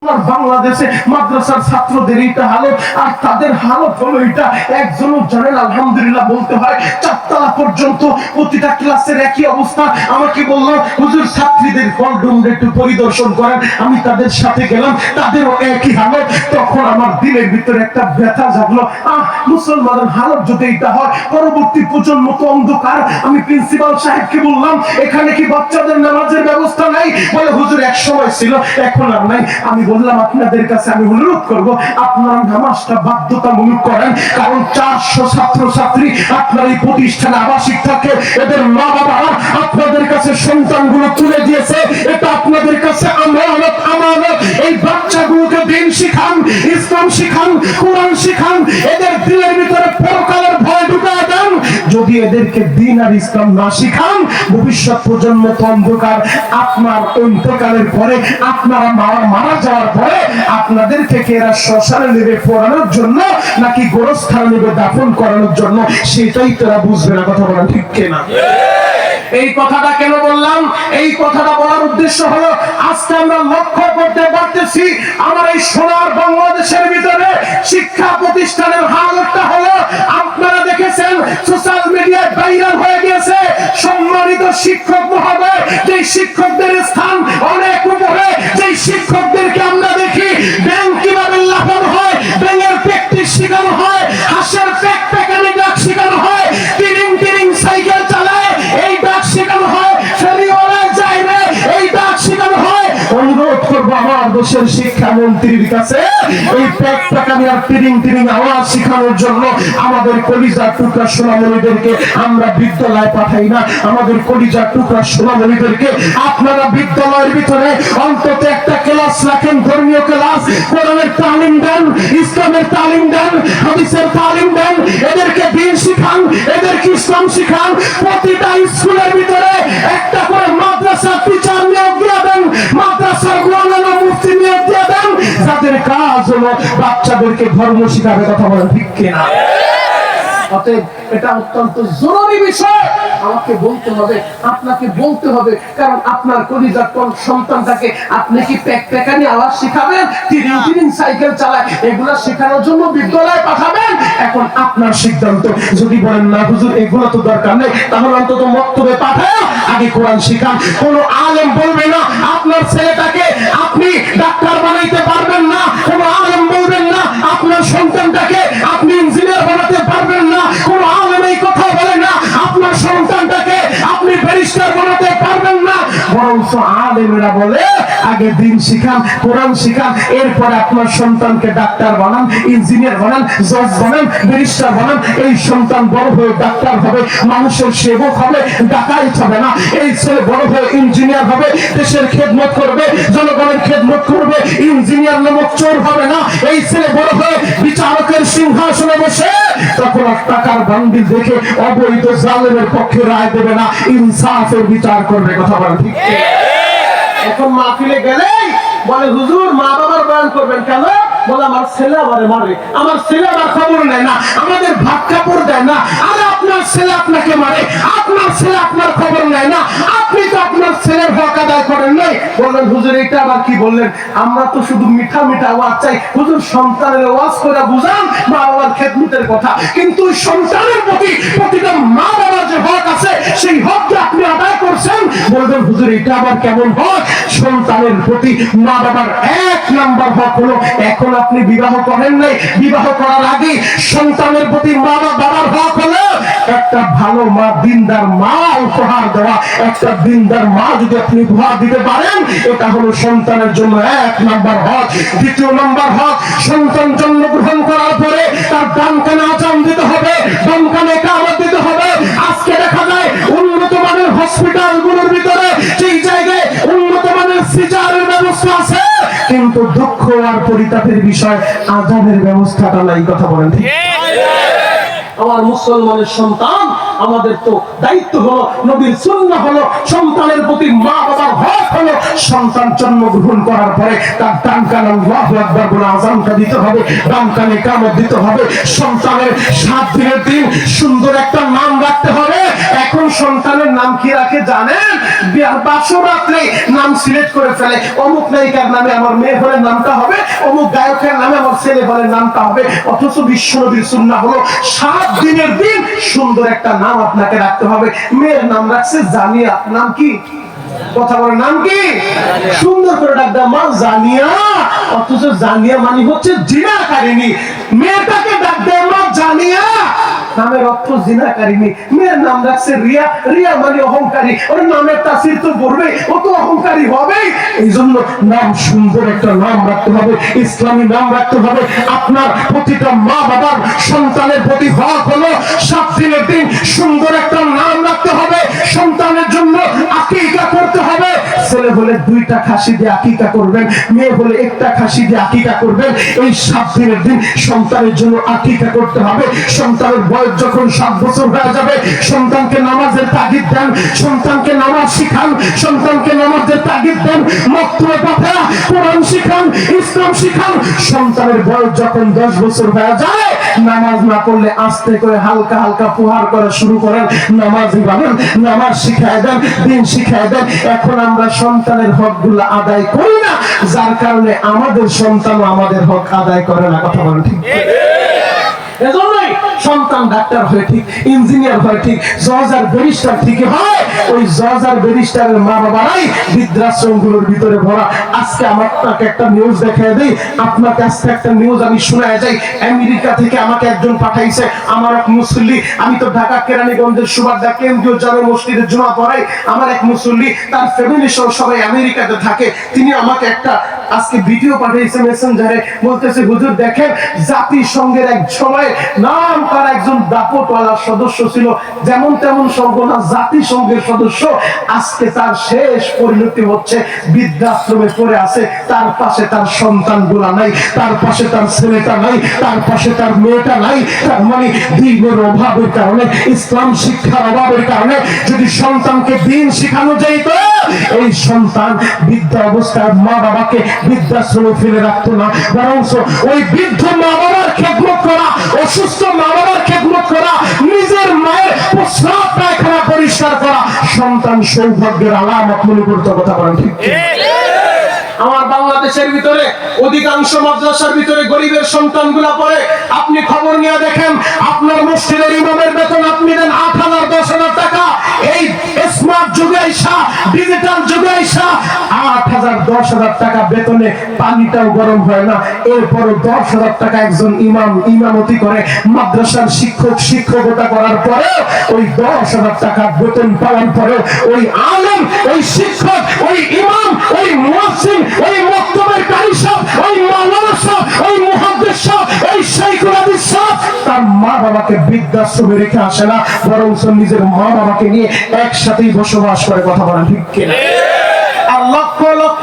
আপনার বাংলাদেশে মাদ্রাসার ছাত্রদের এটা হালত, আর তাদের হালত হলো এটা। একজনও জানেন আলহামদুলিল্লাহ বলতে হয়, 4 তলা পর্যন্ত প্রতিটা ক্লাসের একই অবস্থা। আমাকে বললো হুজুর ছাত্রীদের হলরুমটা একটু পরিদর্শন করেন। আমি তাদের সাথে গেলাম, তাদেরও একই হালত। তখন আমার দিলের ভিতরে একটা ব্যথা জাগলো, মুসলমানের হালত যদি এটা হয়, পরবর্তী প্রজন্ম তো অন্ধকার। আমি প্রিন্সিপাল সাহেবকে বললাম, এখানে কি বাচ্চাদের নামাজের ব্যবস্থা নাই? বলে হুজুর এক সময় ছিল, এখন আর নাই। আমি বললাম আপনাদের কাছে আমি অনুরোধ করব, আপনারা নামাজটা বাধ্যতামূলক করেন, কারণ 400 ছাত্র ছাত্রী আপনার এই প্রতিষ্ঠানে আবাসিক থাকে, এদের মা বাবারা আপনাদের কাছে সন্তানগুলো তুলে দিয়েছে, এটা আপনাদের কাছে আমানত। এই বাচ্চাগুলোকে দিন শিখান, ইসলাম শিখান, কোরআন শিখান, এদের দিলের ভিতরে পরকালের ভয় ঢুকায় দেন। যদি এদেরকে দিন আর ইসলাম না শিখান, ভবিষ্যৎ প্রজন্ম তো অন্ধকার। আপনার অন্তকালের পরে, আপনারা মারা যাওয়ার পরে আপনাদের থেকে এরা শ্মশানে নেবে পড়ানোর জন্য নাকি গোরস্থানে নেবে দাফন করানোর জন্য, সেটাই তারা বুঝবে না। কথা বলেন ঠিক কিনা? এই কথাটা কেন বললাম? এই কথাটা বলার উদ্দেশ্য হলো, আজকে আমরা লক্ষ্য করতে পারতেছি আমার এই সোনার বাংলাদেশের ভিতরে শিক্ষা প্রতিষ্ঠানের হালতটা হলো, আপনারা দেখেছেন সোশ্যাল মিডিয়ায় ভাইরাল হয়ে গিয়েছে সম্মানিত শিক্ষক মহোদয়, যে শিক্ষকদের স্থান অনেক উপরে, যে শিক্ষকদেরকে আমরা দেখি ব্যাংক কিভাবে লাফানো হয়, ব্যাংকের প্র্যাকটিস শেখানো হয়, হাঁসের প্যাক প্যাকানি ডাক শেখানো হয়, তিরিং তিরিং সাইকেল চালায় এই ডাক শেখানো হয়, ফেরিওয়ালায় যায় রে এই ডাক শেখানো হয়। অনুরোধ করবো আমার দেশের শিক্ষামন্ত্রীর কাছে, এই প্যাক প্যাকানি আর তিরিং তিরিং আওয়াজ শেখানোর জন্য আমাদের কলিজার টুকরা সোনামণিদেরকে আমরা বিদ্যালয়ে পাঠাই না। আমাদের কলিজার টুকরা সোনামণিদেরকে আপনারা বিদ্যালয়ের ভিতরে অন্তত একটা ক্লাস রাখেন, ধর্মীয় ক্লাস, কোরআনের তালিম দেন, ইসলামের তালিম দেন, হাদিসের তালিম দেন, এদেরকে দিন শিখান, এদেরকে ইসলাম শিখান। প্রতিটা স্কুলের ভিতরে একটা করে মাদ্রাসা টিচার নিয়োগ দিয়ে দেন, মাদ্রাসার গোলানা মুফতি নিয়োগ দিয়ে দেন, যাদের কাজ হলো বাচ্চাদেরকে ধর্ম শিখাবে। কথা বলেন ঠিক কিনা? অতএব এটা অত্যন্ত জরুরি বিষয়, আমাকে বলতে হবে, আপনাকে বলতে হবে, কারণ আপনার কলিজার সন্তানটাকে আপনি কি প্যাক প্যাকানি আওয়াজ শিখাবেন, তিরিং তিরিং সাইকেল চালায়, এগুলা শেখানোর জন্য বিদ্যালয়ে পাঠাবেন? এখন আপনার সিদ্ধান্ত। যদি বলেন না হুজুর এগুলো তো দরকার নেই, তাহলে অন্তত মক্তবে পাঠায় আগে কোরআন শিখান। কোন আলেম বলবে না আপনার ছেলেটাকে আপনি ডাক্তার বানাইতে পারবেন না, কোন আলেম বলবেন না আপনার সন্তানটাকে আপনি ইঞ্জিনিয়ার বানাতে পারবেন না, কোন আলেম এই কথা বলে না আপনার সন্তানটাকে আপনি ব্যারিস্টার বানাতে পারবেন না। বরঞ্চ আলেমেরা বলে আগে দিন শিখান, কোরআন শিখান, এরপরে আপনার সন্তানকে ডাক্তার বানান, ইঞ্জিনিয়ার বানান, জজ বানান, ব্যারিস্টার বানান। এই সন্তান বড় হয়ে ডাক্তার হবে, মানুষের সেবক হবে, ডাকাইত হবে না। এই ছেলে বড় হয়ে ইঞ্জিনিয়ার হবে, দেশের খেদমত করবে, জনগণের খেদমত করবে, ইঞ্জিনিয়ার নামক চোর হবে না। এই ছেলে বড় হয়ে বিচারকের সিংহাসনে বসে তখন টাকার বান্ডিল দেখে অবৈধ জালেমের পক্ষে রায় দেবে না, ইনসাফের বিচার করবে। কথা বলেন ঠিক? এখন মাহফিলে গেলেই বলে হুজুর মা বাবার বয়ান করবেন কেন? বলে আমার ছেলে আমারে মারে, আমার ছেলে আমার খবর নেয় না, আমাদের ভাত কাপড় দেয় না। আরে আপনার ছেলে আপনাকে মারে, আপনার ছেলে আপনার খবর নেয় না, আপনি তো আপনার ছেলের হক আদায় করেন নাই। বলেন হুজুর এটা আবার কি বললেন? আমরা তো শুধু মিঠা মিঠা আওয়াজ চাই। হুজুর সন্তানের আওয়াজ করে বুঝান মা বাবার খেদমতের কথা, কিন্তু সন্তানের প্রতি প্রতিটা মা বাবার যে হক আছে সেই হককে আপনি আদায় করছেন। বলবেন হুজুর এটা আবার কেমন হক? সন্তানের প্রতি মা বাবার 1 নাম্বার হক হলো, এখন আপনি বিবাহ করেন নাই, বিবাহ করার আগে সন্তানের প্রতি মা বাবার হক হলো একটা ভালো মা, দিনদার মা উপহার দেওয়া। একটা দিনদার মা যদি আপনি উপহার দিতে পারেন, এটা হলো সন্তানের জন্য 1 নাম্বার হক। 2 নাম্বার হক, সন্তান জন্মগ্রহণ করার পরে তার ডান কানে আজান দিতে হবে, বাম কানে ইকামত দিতে হবে। আজকে দেখা যায় উন্নত মানের হসপিটালগুলোর ভিতরে সেই জায়গায় উন্নত মানের সিজারের ব্যবস্থা আছে, কিন্তু দুঃখ আর পরিতাপের বিষয় আজানের ব্যবস্থাটা নাই। কথা বলেন ঠিক? আমার মুসলমানের সন্তান আমাদের তো দায়িত্ব হলো, নবীর সুন্নাহ হলো, সন্তানের প্রতি মা বাবার হক হলো সন্তান জন্মগ্রহণ করার পরে তার ডান কানে আল্লাহু আকবার বলে আযানটা দিতে হবে, ডান কানে ইকামত দিতে হবে। সন্তানের 7 দিনের দিন সুন্দর একটা নাম রাখতে হবে। এখন সন্তানের নাম কি রাখে জানেন? বাসর রাত্রে নাম সিলেক্ট করে ফেলে, অমুক নায়িকার নামে আমার মেয়ে হলে নামটা হবে, অমুক গায়কের নামে আমার ছেলে হলে নামটা হবে। অথচ বিশ্বনবীর সুন্নাহ হলো 7 দিনের দিন সুন্দর একটা নাম আপনাকে রাখতে হবে। মেয়ের নাম রাখছে জানিয়া, নাম কি? কথা বলে নাম কি? সুন্দর করে ডাক দাও মা জানিয়া। অথচ জানিয়া মানে হচ্ছে জিনাকারিনী। মেয়েটাকে ডাক দেয় মা জানিয়া, নামের অর্থ জিনাকারিনী। মেয়ের নাম রাখছে রিয়া, রিয়া মানে অহংকারী। ওর নামের তাসির তো পড়বে, ও তো অহংকারী হবে। এই জন্য নাম সুন্দর একটা নাম রাখতে হবে, ইসলামী নাম রাখতে হবে। আপনার প্রতিটা মা বাবার সন্তানের প্রতি হক হলো 7 দিনের দিন সুন্দর একটা নাম রাখতে হবে। সন্তানের জন্য আকিকা করতে হবে। ছেলে বলে 2টা খাসি দিয়ে আকিকা করবেন, মেয়ে বলে 1টা খাসি দিয়ে আকিকা করবেন। এই 7 দিনের দিন সন্তানের জন্য আকিকা করতে হবে। সন্তানের বয়স যখন 7 বছর হয়ে যাবে, সন্তানকে নামাজের তাগিদ দেন, সন্তানকে নামাজ শিখান, সন্তানকে নামাজের তাগিদ দেন, মক্তবে পাঠান, কোরআন শিখান, ইসলাম শিখান। সন্তানের বয়স যখন 10 বছর হয়ে যায়, নামাজ না পড়লে আস্তে করে হালকা হালকা প্রহার করা শুরু করেন, নামাজি বানান, নামাজ শিখায় দেন, দিন শিখায় দেন। এখন আমরা সন্তানের হকগুলো আদায় করি না, যার কারণে আমাদের সন্তানও আমাদের হক আদায় করে না। কথা বলেন ঠিক? এজন্যই সন্তান ডাক্তার হয় ঠিক, ইঞ্জিনিয়ার হয় ঠিক, জজ আর ব্যারিস্টার ঠিকই হয়। ওই জজ আর ব্যারিস্টারের মা বাবারাই বৃদ্ধাশ্রমগুলোর ভিতরে ভরা। আজকে আপনাকে একটা নিউজ দেখায় দেই, আপনাকে আজকে একটা নিউজ আমি শোনায় যাই। আমেরিকা থেকে আমাকে একজন পাঠাইছে, আমার এক মুসল্লি, আমি তো ঢাকা কেরানীগঞ্জের সুবাদা কেন্দ্রীয় জামে মসজিদের জুমা পড়াই। আমার এক মুসল্লি, তার ফ্যামিলি সহ সবাই আমেরিকাতে থাকে। তিনি আমাকে একটা আজকে ভিডিও পাঠিয়েছে মেসেঞ্জারে, বলতেছে হুজুর দেখেন, জাতিসংঘের এক সময় নাম তার একজন দাপটওয়ালা সদস্য ছিল, যেমন তেমন সর্বনা জাতিসংঘের সদস্য, আজকে তার শেষ পরিণতি হচ্ছে বৃদ্ধাশ্রমে পড়ে আছে। তার পাশে তার সন্তানগুলা নাই, তার পাশে তার ছেলেটা নাই, তার পাশে তার মেয়েটা নাই। তার মানে দ্বীনের অভাবের কারণে, ইসলাম শিক্ষার অভাবের কারণে যদি সন্তানকে দ্বীন শিখানো যেত, এই সন্তান বৃদ্ধা অবস্থায় মা বাবাকে বৃদ্ধাশ্রমে ফেলে রাখতো না, বরং ওই বৃদ্ধ মা বাবার খেদমত করা, অসুস্থ মা বাবার খেদমত করা, নিজের মায়ের প্রস্রাব পায়খানা পরিষ্কার করা সন্তান সৌভাগ্যের আলামত মনে করতে। কথা বলেন ঠিক? আমার বাংলাদেশের ভিতরে অধিকাংশ মাদ্রাসার ভিতরে গরিবের সন্তানগুলা পড়ে। আপনি খবর নিয়ে দেখেন, আপনার মসজিদের ইমামের বেতন আপনি দেন 8,000 10,000 টাকা। এই স্মার্ট যুগে আইসা, ডিজিটাল যুগে আইসা 8,000 10,000 টাকা বেতনে পানিটাও গরম হয় না। এরপরও 10,000 টাকা একজন ইমাম ইমামতি করে, মাদ্রাসার শিক্ষক শিক্ষকতা করার পরে ওই 10,000 টাকা বেতন পাওয়ার পরে ওই আলেম, ওই শিক্ষক, ওই ইমাম, ওই মুয়াজ্জিন, ওই মক্তবের কারি সাহেব, ওই মাওলানা সাহেব, ওই মুহাদ্দিস সাহেব, ওই শাইখুল হাদিস সাহেব তার মা বাবাকে বৃদ্ধাশ্রমে রেখে আসে না, বরং নিজের মা বাবাকে নিয়ে একসাথেই বসবাস করে। কথা বলেন ঠিক কিনা? আর লক্ষ লক্ষ